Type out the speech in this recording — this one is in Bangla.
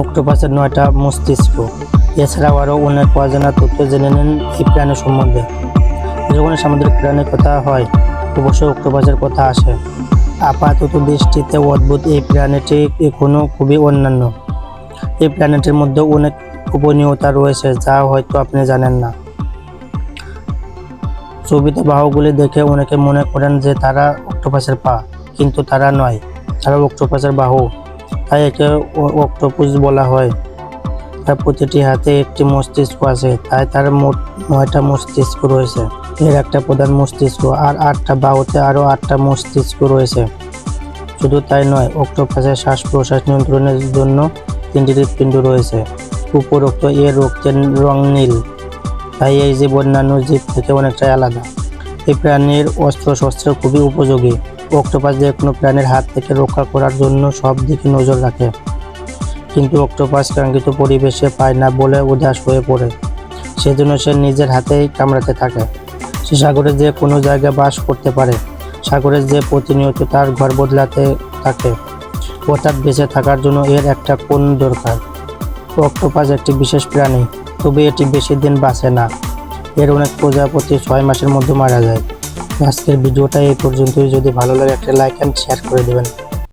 অক্টোপাসের 9টা মস্তিষ্ক। এছাড়াও আরও অনেক অজানা তথ্য জেনে নিন এই প্রাণী সম্বন্ধে। যখন সামুদ্রিক প্রাণীর কথা হয় অবশ্যই অক্টোপাসের কথা আসে। আপাতত দৃষ্টিতে অদ্ভুত এই প্রাণীটি এখনও খুবই অন্যান্য। এই প্রাণীটির মধ্যে অনেক গোপনীয়তা রয়েছে যা হয়তো আপনি জানেন না। ছবিতে বাহুগুলি দেখে অনেকে মনে করেন যে তারা অক্টোপাসের পা, কিন্তু তারা নয়, তারা অক্টোপাসের বাহু। তাই একে অক্টোপাস বলা হয়। তার প্রতিটি হাতে একটি মস্তিষ্ক আছে, তাই তার মোট 9টা মস্তিষ্ক রয়েছে। এর একটা প্রধান মস্তিষ্ক আর 8টা বাহুতে আরও 8টা মস্তিষ্ক রয়েছে। শুধু তাই নয়, অক্টোপাসের শ্বাস প্রশ্বাস নিয়ন্ত্রণের জন্য 3টি হৃৎপিণ্ড রয়েছে। উপরোক্ত এর রক্তের রং নীল, তাই এই জীব অন্যান্য জীব থেকে অনেকটাই আলাদা। এই প্রাণীর অস্ত্র-শস্ত্র খুবই উপযোগী। অক্টোপাস যে কোনো প্রাণীর হাত থেকে রক্ষা করার জন্য সব দিকে নজর রাখে, কিন্তু অক্টোপাস কাঙ্ক্ষিত পরিবেশে পায় না বলে উদাস হয়ে পড়ে। সেজন্য সে নিজের হাতেই কামড়াতে থাকে। সে সাগরে যে কোনো জায়গায় বাস করতে পারে। সাগরে যে প্রতিনিয়ত তার ঘর বদলাতে থাকে, অর্থাৎ বেঁচে থাকার জন্য এর একটা কোণ দরকার। অক্টোপাস একটি বিশেষ প্রাণী, তবে এটি বেশি দিন বাঁচে না। এর অনেক প্রজাপতি 6 মাসের মধ্যে মারা যায়। আজকের ভিডিওটা এই পর্যন্তই। যদি ভালো লাগে একটা লাইক অ্যান্ড শেয়ার করে দেবেন।